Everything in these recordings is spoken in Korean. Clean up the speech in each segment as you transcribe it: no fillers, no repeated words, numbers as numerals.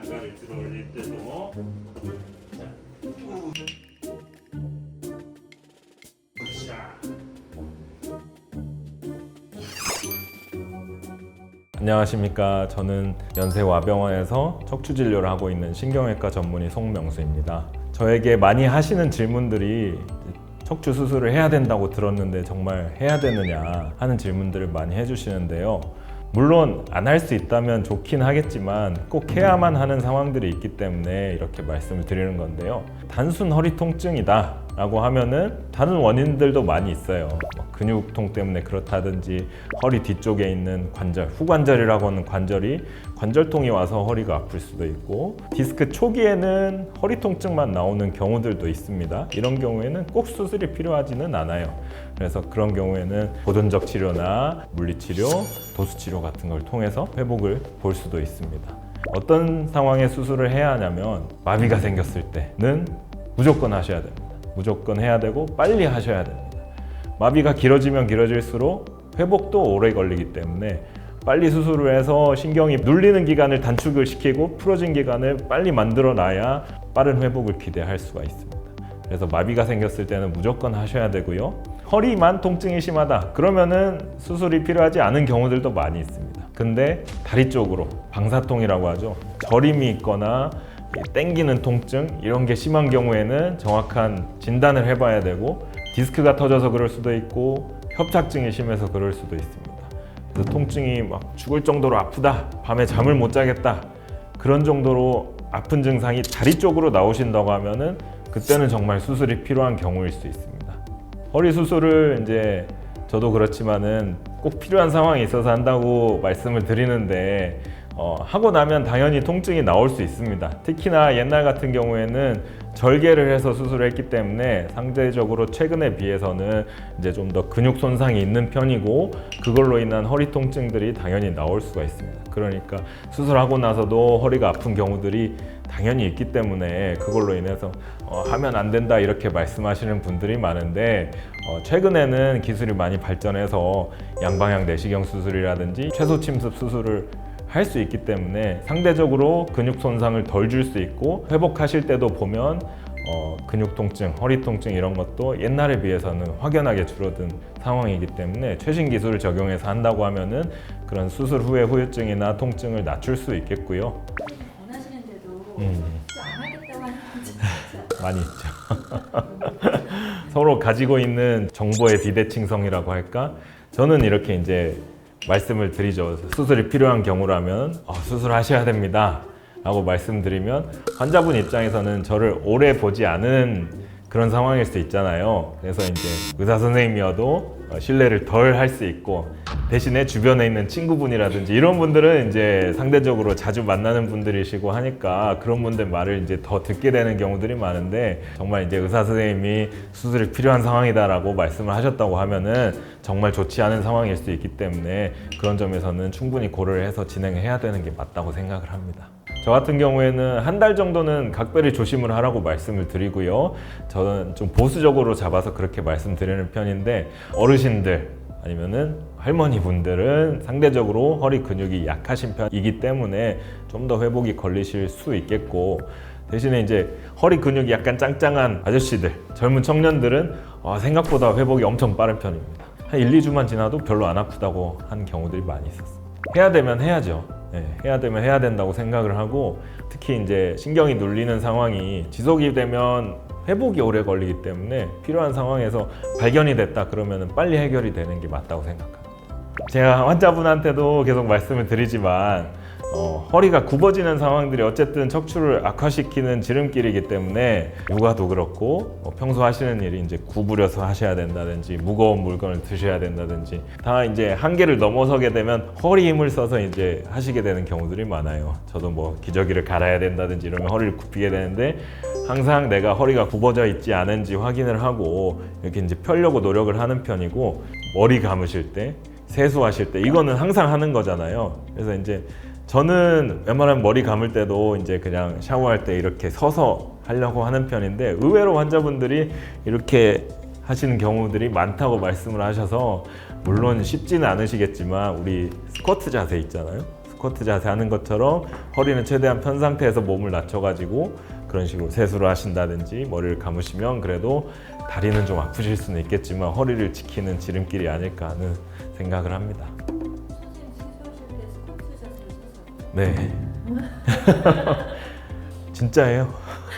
다리 들어 올릴 때도 자. 안녕하십니까. 저는 연세와병원에서 척추진료를 하고 있는 신경외과 전문의 송명수입니다. 저에게 많이 하시는 질문들이 척추 수술을 해야 된다고 들었는데 정말 해야 되느냐 하는 질문들을 많이 해주시는데요. 물론 안 할 수 있다면 좋긴 하겠지만 꼭 해야만 하는 상황들이 있기 때문에 이렇게 말씀을 드리는 건데요. 단순 허리 통증이다 라고 하면은 다른 원인들도 많이 있어요. 근육통 때문에 그렇다든지 허리 뒤쪽에 있는 관절, 후관절이라고 하는 관절이 관절통이 와서 허리가 아플 수도 있고, 디스크 초기에는 허리 통증만 나오는 경우들도 있습니다. 이런 경우에는 꼭 수술이 필요하지는 않아요. 그래서 그런 경우에는 보존적 치료나 물리치료, 도수치료 같은 걸 통해서 회복을 볼 수도 있습니다. 어떤 상황에 수술을 해야 하냐면 마비가 생겼을 때는 무조건 하셔야 됩니다. 무조건 해야 되고 빨리 하셔야 됩니다. 마비가 길어지면 길어질수록 회복도 오래 걸리기 때문에 빨리 수술을 해서 신경이 눌리는 기간을 단축을 시키고 풀어진 기간을 빨리 만들어 놔야 빠른 회복을 기대할 수가 있습니다. 그래서 마비가 생겼을 때는 무조건 하셔야 되고요. 허리만 통증이 심하다 그러면은 수술이 필요하지 않은 경우들도 많이 있습니다. 근데 다리 쪽으로 방사통이라고 하죠. 저림이 있거나 땡기는 통증 이런 게 심한 경우에는 정확한 진단을 해봐야 되고, 디스크가 터져서 그럴 수도 있고 협착증이 심해서 그럴 수도 있습니다. 그래서 통증이 막 죽을 정도로 아프다, 밤에 잠을 못 자겠다, 그런 정도로 아픈 증상이 다리 쪽으로 나오신다고 하면은 그때는 정말 수술이 필요한 경우일 수 있습니다. 허리 수술을 이제 저도 그렇지만은 꼭 필요한 상황이 있어서 한다고 말씀을 드리는데 하고 나면 당연히 통증이 나올 수 있습니다. 특히나 옛날 같은 경우에는 절개를 해서 수술을 했기 때문에 상대적으로 최근에 비해서는 이제 좀 더 근육 손상이 있는 편이고, 그걸로 인한 허리 통증들이 당연히 나올 수가 있습니다. 그러니까 수술하고 나서도 허리가 아픈 경우들이 당연히 있기 때문에 그걸로 인해서 하면 안 된다 이렇게 말씀하시는 분들이 많은데, 최근에는 기술이 많이 발전해서 양방향 내시경 수술이라든지 최소 침습 수술을 할 수 있기 때문에 상대적으로 근육 손상을 덜 줄 수 있고, 회복하실 때도 보면 근육 통증, 허리 통증 이런 것도 옛날에 비해서는 확연하게 줄어든 상황이기 때문에 최신 기술을 적용해서 한다고 하면은 그런 수술 후의 후유증이나 통증을 낮출 수 있겠고요. 원하시는데도 안 하겠다고 하는 분들 진짜 많이 있죠. 서로 가지고 있는 정보의 비대칭성이라고 할까? 저는 이렇게 이제 말씀을 드리죠. 수술이 필요한 경우라면 수술하셔야 됩니다 라고 말씀드리면 환자분 입장에서는 저를 오래 보지 않은 그런 상황일 수 있잖아요. 그래서 이제 의사 선생님이어도 신뢰를 덜 할 수 있고, 대신에 주변에 있는 친구분이라든지 이런 분들은 이제 상대적으로 자주 만나는 분들이시고 하니까 그런 분들 말을 이제 더 듣게 되는 경우들이 많은데, 정말 이제 의사 선생님이 수술이 필요한 상황이다라고 말씀을 하셨다고 하면은 정말 좋지 않은 상황일 수 있기 때문에 그런 점에서는 충분히 고려를 해서 진행해야 되는 게 맞다고 생각을 합니다. 저 같은 경우에는 한 달 정도는 각별히 조심을 하라고 말씀을 드리고요. 저는 좀 보수적으로 잡아서 그렇게 말씀드리는 편인데, 어르신들 아니면은 할머니 분들은 상대적으로 허리 근육이 약하신 편이기 때문에 좀 더 회복이 걸리실 수 있겠고, 대신에 이제 허리 근육이 약간 짱짱한 아저씨들, 젊은 청년들은 생각보다 회복이 엄청 빠른 편입니다. 한 1, 2주만 지나도 별로 안 아프다고 하는 경우들이 많이 있었어요. 해야 되면 해야죠. 해야 되면 해야 된다고 생각을 하고, 특히 이제 신경이 눌리는 상황이 지속이 되면 회복이 오래 걸리기 때문에 필요한 상황에서 발견이 됐다 그러면 빨리 해결이 되는 게 맞다고 생각합니다. 제가 환자분한테도 계속 말씀을 드리지만 허리가 굽어지는 상황들이 어쨌든 척추를 악화시키는 지름길이기 때문에 육아도 그렇고 평소 하시는 일이 이제 구부려서 하셔야 된다든지 무거운 물건을 드셔야 된다든지 다 이제 한계를 넘어서게 되면 허리 힘을 써서 이제 하시게 되는 경우들이 많아요. 저도 뭐 기저귀를 갈아야 된다든지 이러면 허리를 굽히게 되는데, 항상 내가 허리가 굽어져 있지 않은지 확인을 하고 이렇게 이제 펴려고 노력을 하는 편이고, 머리 감으실 때, 세수하실 때 이거는 항상 하는 거잖아요. 그래서 이제 저는 웬만하면 머리 감을 때도 이제 그냥 샤워할 때 이렇게 서서 하려고 하는 편인데, 의외로 환자분들이 이렇게 하시는 경우들이 많다고 말씀을 하셔서, 물론 쉽지는 않으시겠지만 우리 스쿼트 자세 있잖아요. 스쿼트 자세 하는 것처럼 허리는 최대한 편 상태에서 몸을 낮춰가지고 그런 식으로 세수를 하신다든지 머리를 감으시면 그래도 다리는 좀 아프실 수는 있겠지만 허리를 지키는 지름길이 아닐까 하는 생각을 합니다. 선생님 세수하실 때 스쿼트 자세를 써서 네. 진짜예요.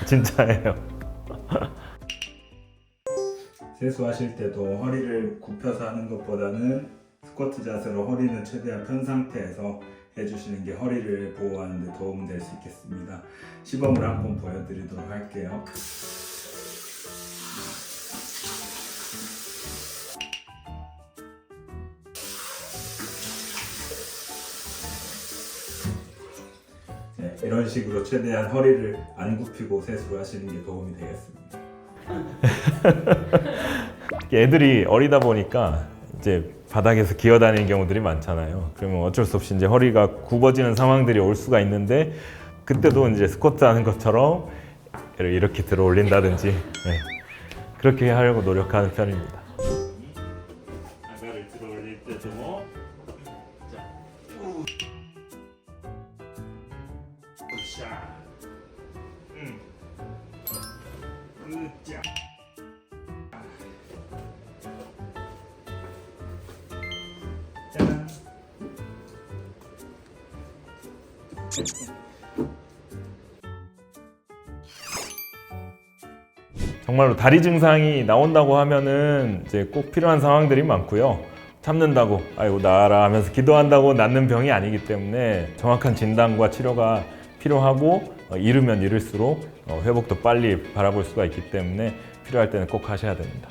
진짜예요. 세수하실 때도 허리를 굽혀서 하는 것보다는 스쿼트 자세로 허리는 최대한 편 상태에서 해주시는 게 허리를 보호하는 데 도움 될 수 있겠습니다. 시범을 한번 보여드리도록 할게요. 네, 이런 식으로 최대한 허리를 안 굽히고 세수를 하시는 게 도움이 되겠습니다. 애들이 어리다 보니까 이제 바닥에서 기어다니는 경우들이 많잖아요. 그러면 어쩔 수 없이 이제 허리가 굽어지는 상황들이 올 수가 있는데 그때도 이제 스쿼트 하는 것처럼 이렇게 들어 올린다든지 네. 그렇게 하려고 노력하는 편입니다. 아가를 들어 올릴 때도 자, 으쌰, 으쌰. 짠. 정말로 다리 증상이 나온다고 하면은 이제 꼭 필요한 상황들이 많고요. 참는다고 아이고 나아라 하면서 기도한다고 낫는 병이 아니기 때문에 정확한 진단과 치료가 필요하고 이르면 이를수록 회복도 빨리 바라볼 수가 있기 때문에 필요할 때는 꼭 하셔야 됩니다.